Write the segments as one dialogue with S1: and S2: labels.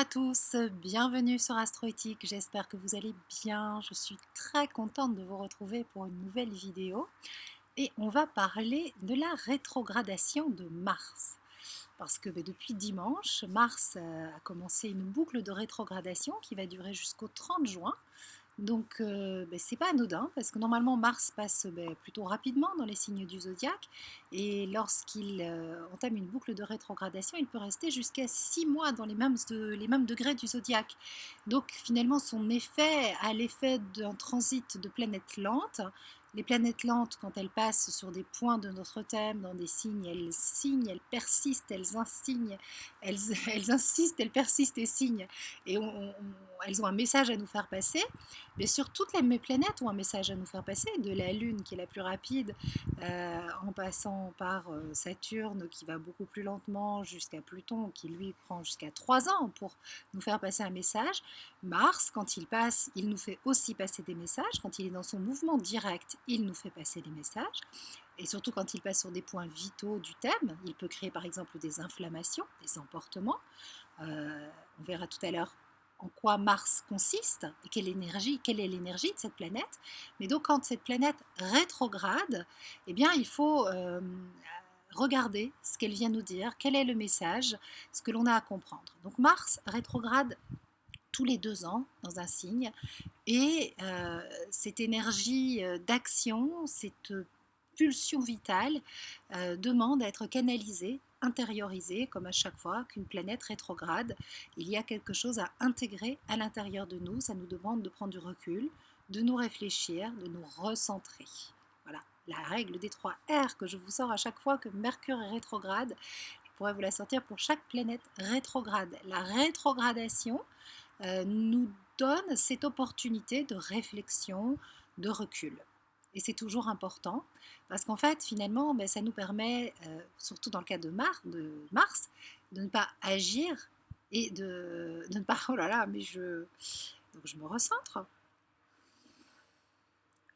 S1: à tous, bienvenue sur Astroéthique, j'espère que vous allez bien, je suis très contente de vous retrouver pour une nouvelle vidéo et on va parler de la rétrogradation de Mars. Parce que depuis dimanche, Mars a commencé une boucle de rétrogradation qui va durer jusqu'au 30 juin. Donc, c'est pas anodin parce que normalement Mars passe plutôt rapidement dans les signes du zodiaque et lorsqu'il entame une boucle de rétrogradation, il peut rester jusqu'à 6 mois dans les mêmes degrés du zodiaque. Donc, finalement, son effet a l'effet d'un transit de planètes lentes. Les planètes lentes, quand elles passent sur des points de notre thème, dans des signes, elles persistent, elles, elles insistent, elles persistent et signent. Et elles ont un message à nous faire passer. Bien sûr, toutes les planètes ont un message à nous faire passer, de la Lune qui est la plus rapide, en passant par Saturne qui va beaucoup plus lentement, jusqu'à Pluton qui lui prend jusqu'à 3 ans pour nous faire passer un message. Mars, quand il passe, il nous fait aussi passer des messages. Quand il est dans son mouvement direct, il nous fait passer des messages. Et surtout quand il passe sur des points vitaux du thème, il peut créer par exemple des inflammations, des emportements. On verra tout à l'heure en quoi Mars consiste et quelle est l'énergie de cette planète. Mais donc quand cette planète rétrograde, eh bien il faut regarder ce qu'elle vient nous dire, quel est le message, ce que l'on a à comprendre. Donc Mars rétrograde tous les 2 ans dans un signe et cette énergie d'action, cette pulsion vitale demande à être canalisée, intériorisée, comme à chaque fois qu'une planète rétrograde. Il y a quelque chose à intégrer à l'intérieur de nous, ça nous demande de prendre du recul, de nous réfléchir, de nous recentrer. Voilà, la règle des 3 R que je vous sors à chaque fois que Mercure est rétrograde, je pourrais vous la sortir pour chaque planète rétrograde. La rétrogradation nous donne cette opportunité de réflexion, de recul. Et c'est toujours important parce qu'en fait, finalement, ça nous permet, surtout dans le cas de Mars, de ne pas agir et de ne pas... Oh là là, donc je me recentre,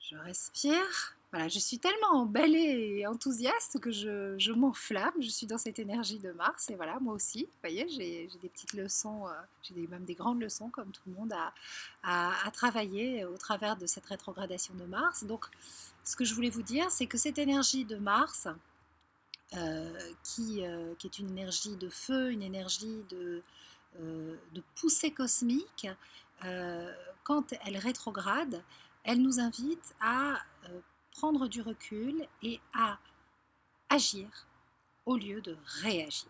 S1: je respire. Voilà, je suis tellement emballée et enthousiaste que je m'enflamme. Je suis dans cette énergie de Mars et voilà, moi aussi. Vous voyez, j'ai des petites leçons, même des grandes leçons comme tout le monde à travailler au travers de cette rétrogradation de Mars. Donc, ce que je voulais vous dire, c'est que cette énergie de Mars, qui est une énergie de feu, une énergie de poussée cosmique, quand elle rétrograde, elle nous invite à prendre du recul et à agir au lieu de réagir.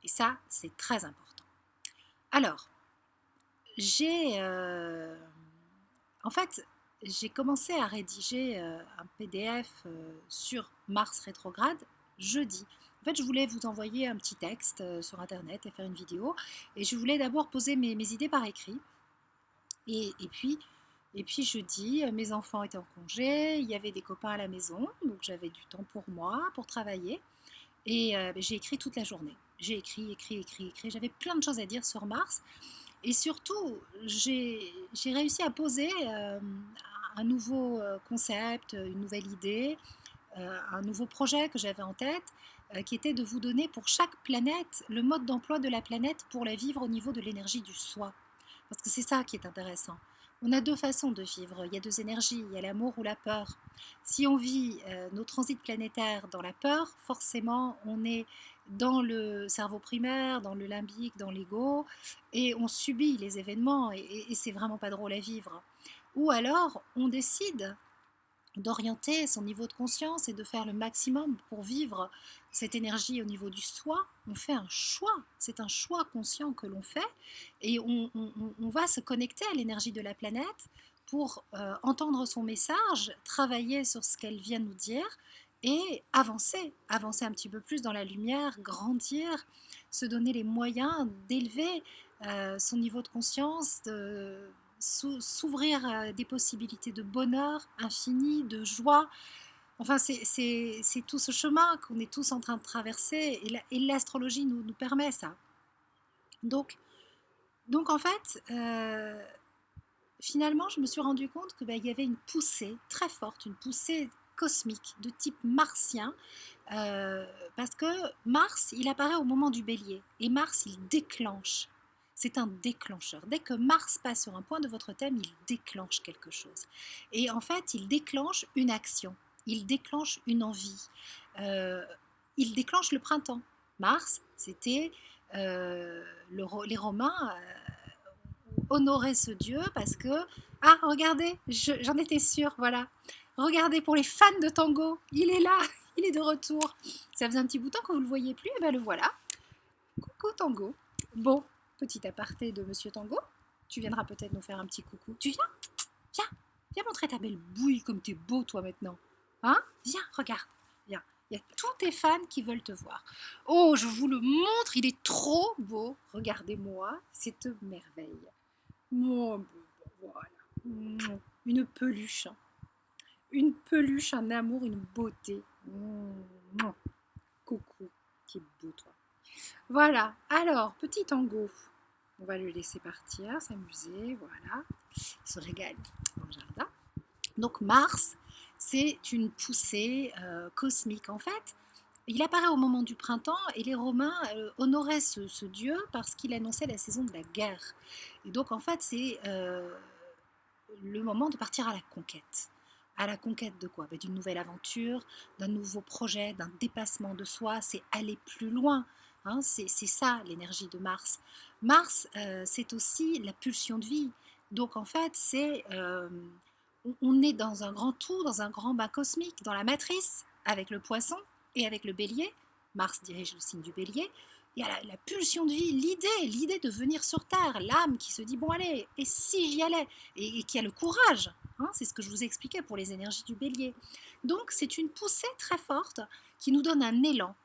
S1: Et ça, c'est très important. Alors, en fait, j'ai commencé à rédiger un PDF sur Mars rétrograde jeudi. En fait, je voulais vous envoyer un petit texte sur Internet et faire une vidéo. Et je voulais d'abord poser mes idées par écrit. Et puis jeudi, mes enfants étaient en congé, il y avait des copains à la maison, donc j'avais du temps pour moi, pour travailler. Et j'ai écrit toute la journée. J'ai écrit. J'avais plein de choses à dire sur Mars. Et surtout, j'ai réussi à poser un nouveau concept, une nouvelle idée, un nouveau projet que j'avais en tête, qui était de vous donner pour chaque planète le mode d'emploi de la planète pour la vivre au niveau de l'énergie du soi. Parce que c'est ça qui est intéressant. On a 2 façons de vivre, il y a 2 énergies, il y a l'amour ou la peur. Si on vit nos transits planétaires dans la peur, forcément on est dans le cerveau primaire, dans le limbique, dans l'ego, et on subit les événements, et c'est vraiment pas drôle à vivre. Ou alors on décide d'orienter son niveau de conscience et de faire le maximum pour vivre cette énergie au niveau du soi. On fait un choix, c'est un choix conscient que l'on fait, et on va se connecter à l'énergie de la planète pour entendre son message, travailler sur ce qu'elle vient nous dire et avancer un petit peu plus dans la lumière, grandir, se donner les moyens d'élever son niveau de conscience, s'ouvrir à des possibilités de bonheur infini, de joie. Enfin, c'est tout ce chemin qu'on est tous en train de traverser, et l'astrologie nous permet ça. Donc en fait, finalement, je me suis rendu compte qu'il y avait une poussée très forte, une poussée cosmique de type martien, parce que Mars, il apparaît au moment du bélier, et Mars, il déclenche c'est un déclencheur. Dès que Mars passe sur un point de votre thème, il déclenche quelque chose. Et en fait, il déclenche une action, il déclenche une envie, euh, il déclenche le printemps. Mars, c'était les Romains honoraient ce dieu parce que, ah, regardez, j'en étais sûre, voilà. Regardez, pour les fans de tango, il est là, il est de retour. Ça faisait un petit bout de temps que vous ne le voyez plus, et bien le voilà. Coucou Tango. Bon, petit aparté de Monsieur Tango, tu viendras peut-être nous faire un petit coucou. Tu viens? Viens, viens montrer ta belle bouille comme t'es beau toi maintenant. Hein? Viens, regarde, viens. Il y a tous tes fans qui veulent te voir. Oh, je vous le montre, il est trop beau. Regardez-moi cette merveille. Mon, voilà. Une peluche. Une peluche, un amour, une beauté. Coucou, qui est beau toi. Voilà, alors, petit tango. On va le laisser partir, s'amuser, voilà. Il se régale dans le jardin. Donc Mars, c'est une poussée cosmique. En fait, il apparaît au moment du printemps et les Romains honoraient ce dieu parce qu'il annonçait la saison de la guerre. Et donc, en fait, c'est le moment de partir à la conquête. À la conquête de quoi? D'une nouvelle aventure, d'un nouveau projet, d'un dépassement de soi, c'est aller plus loin. Hein, c'est ça l'énergie de Mars. Mars, c'est aussi la pulsion de vie. Donc en fait, on est dans un grand tout, dans un grand bain cosmique, dans la matrice, avec le poisson et avec le bélier. Mars dirige le signe du bélier. Il y a la pulsion de vie, l'idée de venir sur Terre, l'âme qui se dit bon allez, et si j'y allais, et qui a le courage, hein, c'est ce que je vous ai expliqué pour les énergies du bélier. Donc c'est une poussée très forte qui nous donne un élan.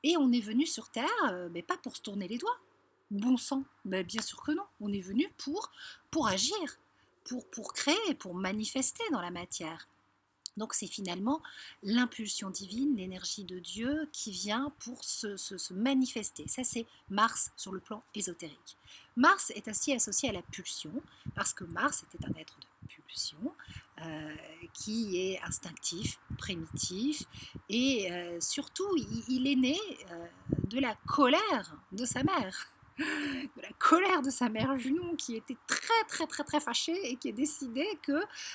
S1: Et on est venu sur Terre, mais pas pour se tourner les doigts. Bon sang, mais bien sûr que non. On est venu pour agir, pour créer, pour manifester dans la matière. Donc c'est finalement l'impulsion divine, l'énergie de Dieu qui vient pour se manifester. Ça c'est Mars sur le plan ésotérique. Mars est ainsi associé à la pulsion, parce que Mars était un être de pulsion, qui est instinctif, primitif, et surtout il est né de la colère de sa mère. De la colère de sa mère Junon qui était très fâchée et qui a décidé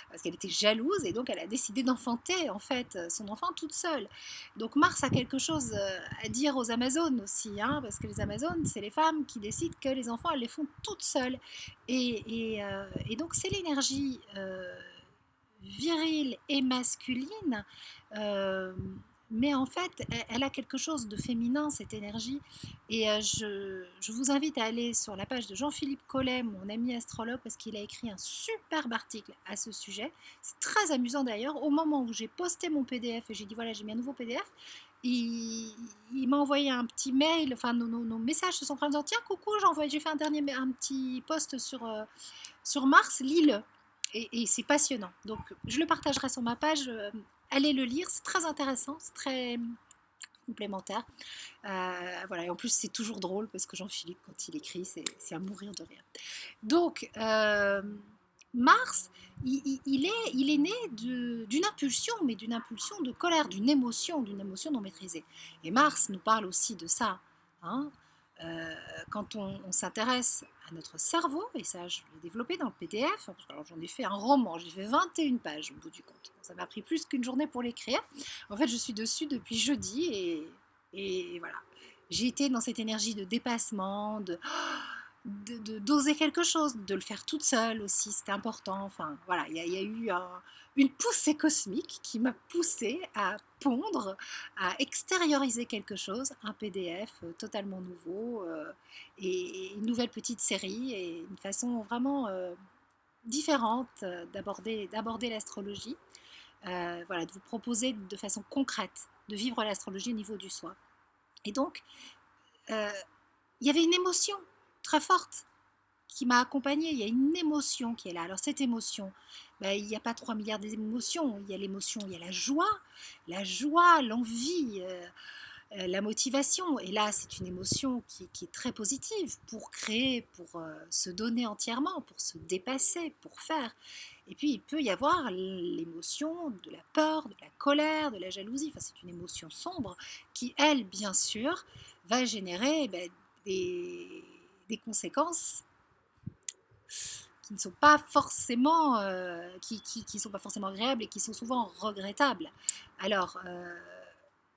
S1: parce qu'elle était jalouse et donc elle a décidé d'enfanter en fait son enfant toute seule. Donc Mars a quelque chose à dire aux Amazones aussi, hein, parce que les Amazones c'est les femmes qui décident que les enfants elles les font toutes seules et donc c'est l'énergie virile et masculine, mais en fait, elle a quelque chose de féminin, cette énergie. Et je vous invite à aller sur la page de Jean-Philippe Collet, mon ami astrologue, parce qu'il a écrit un superbe article à ce sujet. C'est très amusant d'ailleurs. Au moment où j'ai posté mon PDF et j'ai dit voilà, j'ai mis un nouveau PDF, il m'a envoyé un petit mail, enfin nos messages se sont pris en disant tiens, coucou, j'ai fait un petit post sur Mars, lis-le. Et c'est passionnant. Donc, je le partagerai sur ma page. Allez le lire, c'est très intéressant, c'est très complémentaire. Voilà, et en plus, c'est toujours drôle parce que Jean-Philippe, quand il écrit, c'est à mourir de rire. Donc, Mars, il est né d'une impulsion, mais d'une impulsion de colère, d'une émotion non maîtrisée. Et Mars nous parle aussi de ça. Hein. Quand on s'intéresse à notre cerveau, et ça je l'ai développé dans le PDF, alors j'en ai fait un roman, j'ai fait 21 pages au bout du compte. Ça m'a pris plus qu'une journée pour l'écrire. En fait, je suis dessus depuis jeudi et voilà. J'ai été dans cette énergie de dépassement, d'oser quelque chose, de le faire toute seule aussi, c'était important. Enfin, voilà, il y a eu une poussée cosmique qui m'a poussée à pondre, à extérioriser quelque chose, un PDF totalement nouveau et une nouvelle petite série et une façon vraiment différente d'aborder l'astrologie. Voilà, de vous proposer de façon concrète de vivre l'astrologie au niveau du soi. Et donc, il y avait une émotion très forte qui m'a accompagnée. Il y a une émotion qui est là. Alors cette émotion, il n'y a pas 3 milliards d'émotions. Il y a l'émotion, il y a la joie, l'envie, la motivation. Et là, c'est une émotion qui est très positive pour créer, pour se donner entièrement, pour se dépasser, pour faire. Et puis, il peut y avoir l'émotion de la peur, de la colère, de la jalousie. Enfin, c'est une émotion sombre qui, elle, bien sûr, va générer des conséquences qui ne sont pas forcément, qui sont pas forcément agréables et qui sont souvent regrettables. Alors,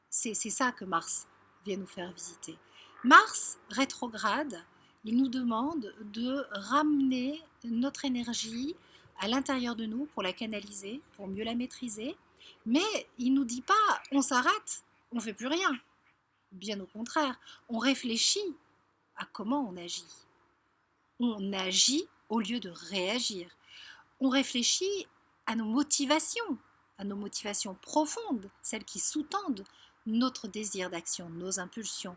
S1: c'est ça que Mars vient nous faire visiter. Mars rétrograde, il nous demande de ramener notre énergie à l'intérieur de nous pour la canaliser, pour mieux la maîtriser. Mais il ne nous dit pas on s'arrête, on ne fait plus rien. Bien au contraire, on réfléchit à comment on agit. On agit au lieu de réagir. On réfléchit à nos motivations profondes, celles qui sous-tendent notre désir d'action, nos impulsions.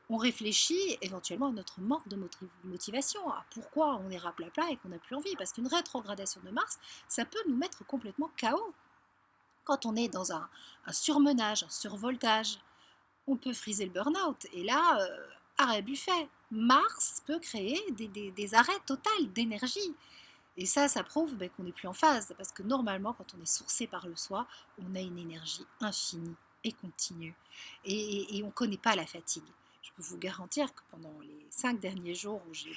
S1: On réfléchit éventuellement à notre manque de motivation, à pourquoi on est raplapla et qu'on n'a plus envie. Parce qu'une rétrogradation de Mars, ça peut nous mettre complètement KO. Quand on est dans un surmenage, un survoltage, on peut friser le burn-out. Et là, arrêt buffet. Mars peut créer des arrêts totaux d'énergie. Et ça prouve qu'on n'est plus en phase. Parce que normalement, quand on est sourcé par le soi, on a une énergie infinie et continue. Et on ne connaît pas la fatigue. Je peux vous garantir que pendant les 5 derniers jours où j'ai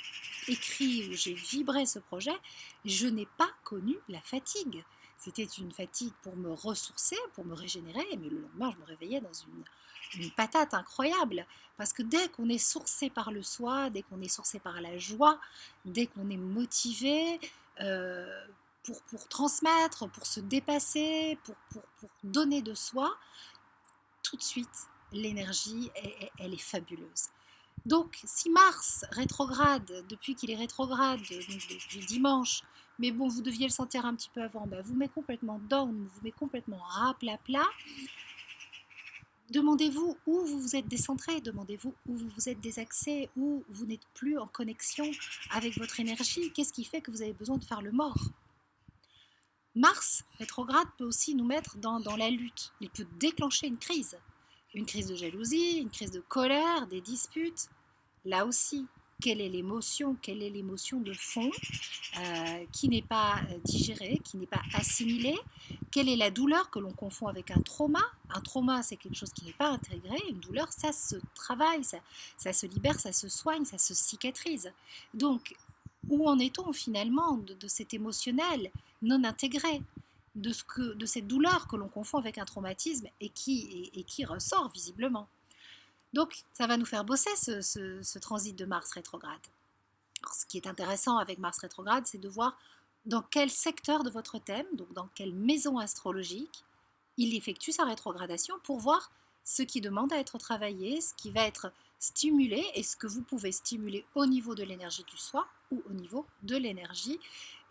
S1: écrit, où j'ai vibré ce projet, je n'ai pas connu la fatigue. C'était une fatigue pour me ressourcer, pour me régénérer, mais le lendemain, je me réveillais dans une patate incroyable. Parce que dès qu'on est sourcé par le soi, dès qu'on est sourcé par la joie, dès qu'on est motivé pour transmettre, pour se dépasser, pour donner de soi, tout de suite, l'énergie, elle est fabuleuse. Donc, si Mars rétrograde, depuis qu'il est rétrograde, donc depuis dimanche, mais bon, vous deviez le sentir un petit peu avant, vous met complètement down, vous met complètement raplapla. Demandez-vous où vous vous êtes décentré, demandez-vous où vous vous êtes désaxé, où vous n'êtes plus en connexion avec votre énergie. Qu'est-ce qui fait que vous avez besoin de faire le mort ? Mars rétrograde peut aussi nous mettre dans la lutte. Il peut déclencher une crise de jalousie, une crise de colère, des disputes. Là aussi, quelle est l'émotion de fond qui n'est pas digérée, qui n'est pas assimilée? Quelle est la douleur que l'on confond avec un trauma? Un trauma, c'est quelque chose qui n'est pas intégré. Une douleur, ça se travaille, ça se libère, ça se soigne, ça se cicatrise. Donc, où en est-on finalement de cet émotionnel non intégré, de cette douleur que l'on confond avec un traumatisme et qui ressort visiblement? Donc, ça va nous faire bosser ce transit de Mars rétrograde. Alors, ce qui est intéressant avec Mars rétrograde, c'est de voir dans quel secteur de votre thème, donc dans quelle maison astrologique, il effectue sa rétrogradation pour voir ce qui demande à être travaillé, ce qui va être stimulé et ce que vous pouvez stimuler au niveau de l'énergie du soi ou au niveau de l'énergie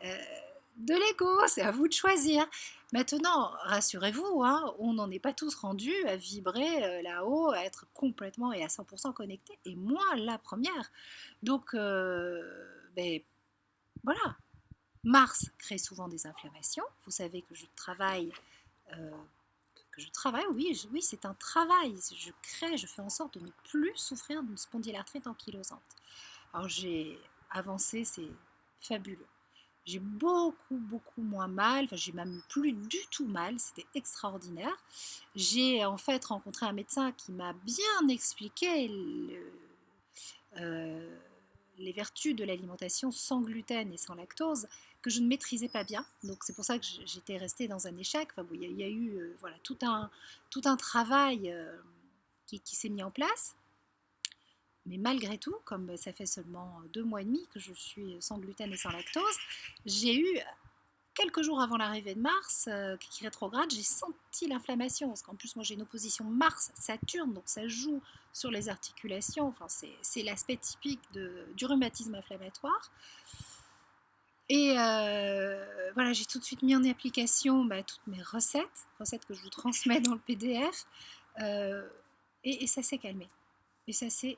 S1: de l'ego. C'est à vous de choisir. Maintenant, rassurez-vous, hein, on n'en est pas tous rendus à vibrer là-haut, à être complètement et à 100% connectés. Et moi, la première. Donc, voilà. Mars crée souvent des inflammations. Vous savez que je travaille, oui, c'est un travail. Je crée, je fais en sorte de ne plus souffrir d'une spondylarthrite ankylosante. Alors j'ai avancé, c'est fabuleux. J'ai beaucoup moins mal, enfin j'ai même plus du tout mal, c'était extraordinaire. J'ai en fait rencontré un médecin qui m'a bien expliqué les vertus de l'alimentation sans gluten et sans lactose que je ne maîtrisais pas bien. Donc c'est pour ça que j'étais restée dans un échec. Enfin, il y a eu voilà, tout un travail qui s'est mis en place. Mais malgré tout, comme ça fait seulement 2 mois et demi que je suis sans gluten et sans lactose, j'ai eu, quelques jours avant l'arrivée de Mars, qui rétrograde, j'ai senti l'inflammation. Parce qu'en plus, moi j'ai une opposition Mars-Saturne, donc ça joue sur les articulations. Enfin, c'est l'aspect typique du rhumatisme inflammatoire. Et voilà, j'ai tout de suite mis en application toutes mes recettes que je vous transmets dans le PDF. Et ça s'est calmé. Et ça s'est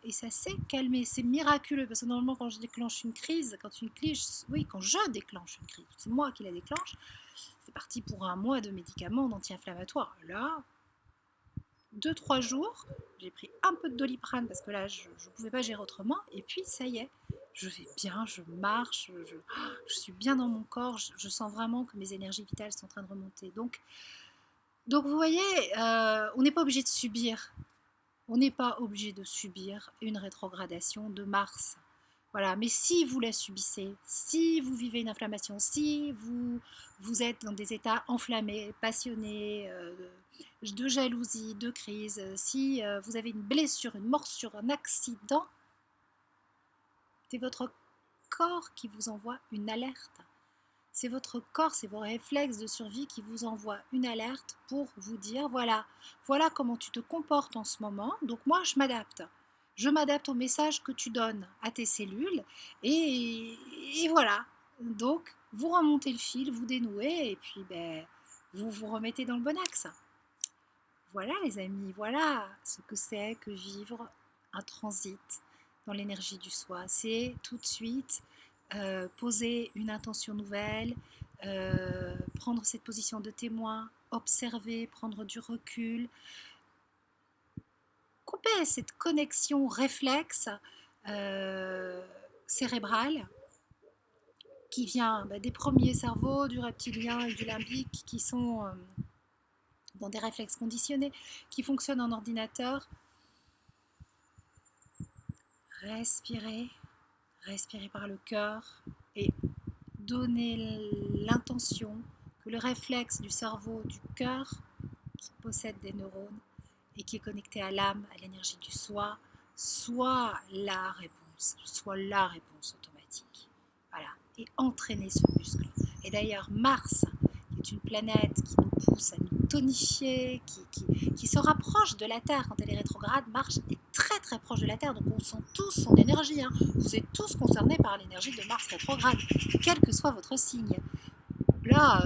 S1: calmé, c'est miraculeux, parce que normalement quand je déclenche une crise, quand je déclenche une crise, c'est moi qui la déclenche, c'est parti pour un mois de médicaments anti-inflammatoires. Là, 2-3 jours, j'ai pris un peu de Doliprane, parce que là je ne pouvais pas gérer autrement, et puis ça y est, je vais bien, je marche, je suis bien dans mon corps, je sens vraiment que mes énergies vitales sont en train de remonter. Donc vous voyez, on n'est pas obligé de subir. On n'est pas obligé de subir une rétrogradation de Mars. Voilà, mais si vous la subissez, si vous vivez une inflammation, si vous êtes dans des états enflammés, passionnés, de jalousie, de crise, si vous avez une blessure, une morsure, un accident, c'est votre corps qui vous envoie une alerte. C'est votre corps, c'est vos réflexes de survie qui vous envoient une alerte pour vous dire, voilà, voilà comment tu te comportes en ce moment, donc moi je m'adapte. Je m'adapte au message que tu donnes à tes cellules et voilà. Donc vous remontez le fil, vous dénouez et puis vous vous remettez dans le bon axe. Voilà les amis, voilà ce que c'est que vivre un transit dans l'énergie du soi. C'est tout de suite poser une intention nouvelle, prendre cette position de témoin, observer, prendre du recul, couper cette connexion réflexe cérébrale qui vient des premiers cerveaux, du reptilien et du limbique qui sont dans des réflexes conditionnés, qui fonctionnent en ordinateur. Respirez, respirez par le cœur et donnez l'intention que le réflexe du cerveau, du cœur, qui possède des neurones et qui est connecté à l'âme, à l'énergie du soi, soit la réponse automatique. Voilà, et entraîner ce muscle. Et d'ailleurs, Mars, qui est une planète qui nous pousse à nous tonifier, qui se rapproche de la Terre quand elle est rétrograde, Mars est très très proche de la Terre, donc on sent tous son énergie. Vous êtes tous concernés par l'énergie de Mars rétrograde, quel que soit votre signe. Là,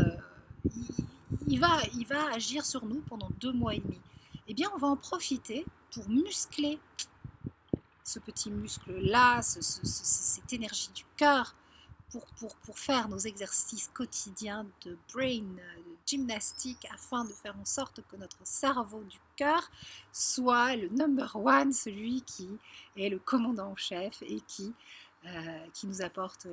S1: il va agir sur nous pendant 2 mois et demi. Eh bien, on va en profiter pour muscler ce petit muscle-là, cette énergie du cœur, pour faire nos exercices quotidiens de brain, de gymnastique, afin de faire en sorte que notre cerveau du cœur soit le number one, celui qui est le commandant en chef et qui nous apporte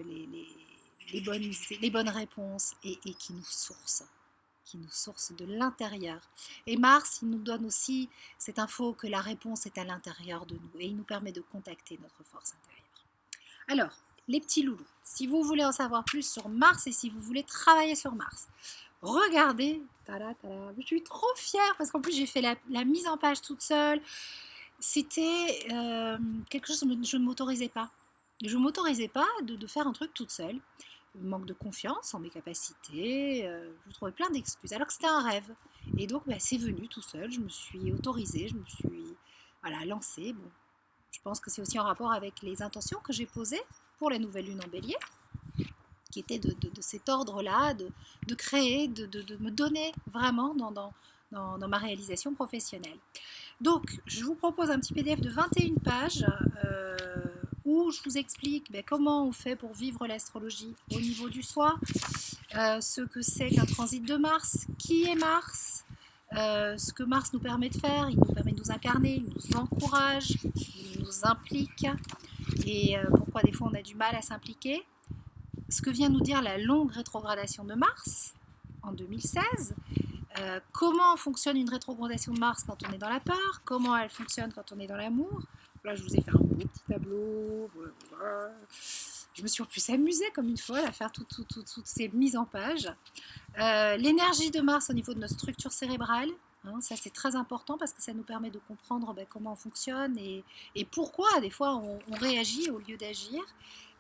S1: les bonnes réponses et qui nous source de l'intérieur. Et Mars, il nous donne aussi cette info que la réponse est à l'intérieur de nous et il nous permet de contacter notre force intérieure. Alors, les petits loulous, si vous voulez en savoir plus sur Mars et si vous voulez travailler sur Mars, regardez, je suis trop fière parce qu'en plus j'ai fait la mise en page toute seule. C'était quelque chose que je ne m'autorisais pas. Je ne m'autorisais pas de faire un truc toute seule. Manque de confiance en mes capacités, je trouvais plein d'excuses, alors que c'était un rêve. Et donc, c'est venu tout seul, je me suis autorisée, je me suis lancée. Bon, je pense que c'est aussi en rapport avec les intentions que j'ai posées pour la nouvelle lune en bélier, qui était de cet ordre-là, de créer, de me donner vraiment dans ma réalisation professionnelle. Donc, je vous propose un petit PDF de 21 pages où je vous explique comment on fait pour vivre l'astrologie au niveau du soi, ce que c'est qu'un transit de Mars, qui est Mars, ce que Mars nous permet de faire. Il nous permet de nous incarner, il nous encourage, il nous implique, et pourquoi des fois on a du mal à s'impliquer. Ce que vient nous dire la longue rétrogradation de Mars en 2016, comment fonctionne une rétrogradation de Mars quand on est dans la peur, comment elle fonctionne quand on est dans l'amour. Là, je vous ai fait un beau petit tableau. Je me suis en plus amusée comme une folle à faire toutes ces mises en page. L'énergie de Mars au niveau de notre structure cérébrale, ça c'est très important parce que ça nous permet de comprendre comment on fonctionne et pourquoi des fois on réagit au lieu d'agir.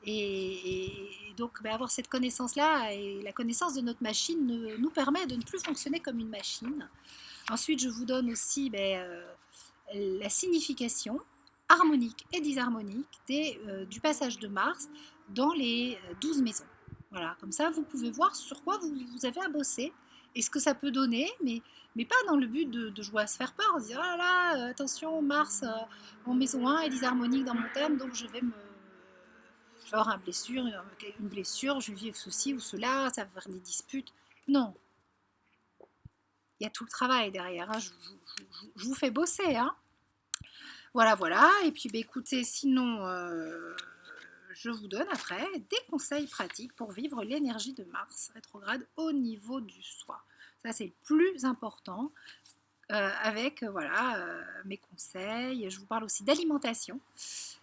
S1: Et donc avoir cette connaissance-là et la connaissance de notre machine nous permet de ne plus fonctionner comme une machine. Ensuite, je vous donne aussi la signification harmonique et disharmonique du passage de Mars dans les 12 maisons. Voilà, comme ça, vous pouvez voir sur quoi vous avez à bosser et ce que ça peut donner, mais pas dans le but de jouer à se faire peur, de dire, oh là là, attention, Mars en maison 1 est disharmonique dans mon thème, donc je vais avoir une blessure, je vais vivre ceci ou cela, ça va faire des disputes. Non. Il y a tout le travail derrière, je vous fais bosser. Voilà. Et puis écoutez, sinon, je vous donne après des conseils pratiques pour vivre l'énergie de Mars rétrograde au niveau du soi. Ça, c'est le plus important. Avec mes conseils. Je vous parle aussi d'alimentation.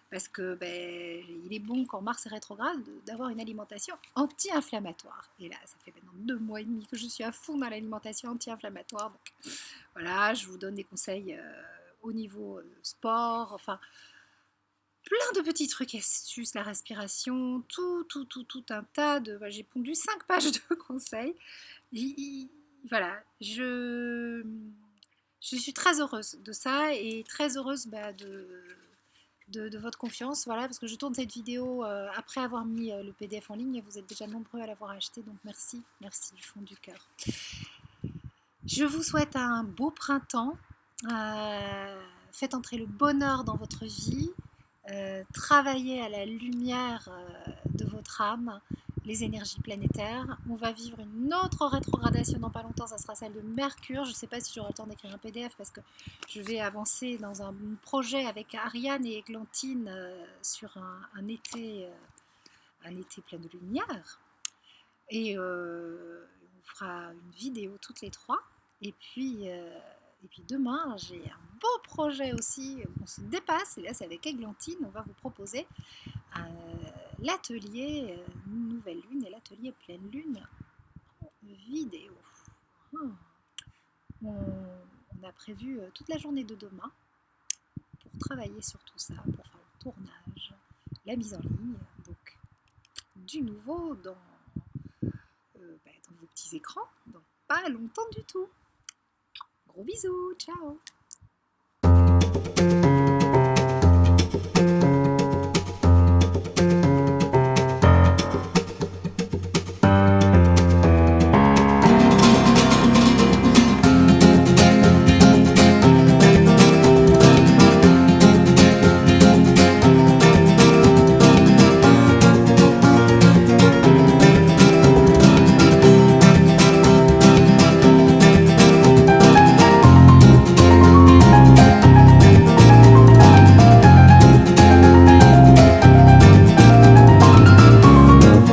S1: parce que il est bon quand Mars est rétrograde d'avoir une alimentation anti-inflammatoire. Et là, ça fait maintenant 2 mois et demi que je suis à fond dans l'alimentation anti-inflammatoire. Donc voilà, je vous donne des conseils au niveau sport, enfin plein de petits trucs, astuces, la respiration, tout un tas de... J'ai pondu 5 pages de conseils. Voilà, je suis très heureuse de ça et très heureuse de votre confiance, voilà, parce que je tourne cette vidéo après avoir mis le PDF en ligne et vous êtes déjà nombreux à l'avoir acheté, donc merci, merci du fond du cœur. Je vous souhaite un beau printemps, faites entrer le bonheur dans votre vie, travaillez à la lumière de votre âme, les énergies planétaires. On va vivre une autre rétrogradation dans pas longtemps, ça sera celle de Mercure. Je ne sais pas si j'aurai le temps d'écrire un PDF parce que je vais avancer dans un projet avec Ariane et Églantine sur un été plein de lumière. Et on fera une vidéo toutes les trois. Et puis demain, j'ai un beau projet aussi. On se dépasse. Et là, c'est avec Églantine. On va vous proposer l'atelier Nouvelle Lune et l'atelier Pleine Lune en vidéo. On a prévu toute la journée de demain pour travailler sur tout ça, pour faire le tournage, la mise en ligne. Donc, du nouveau dans vos petits écrans dans pas longtemps du tout. Gros bisous, ciao!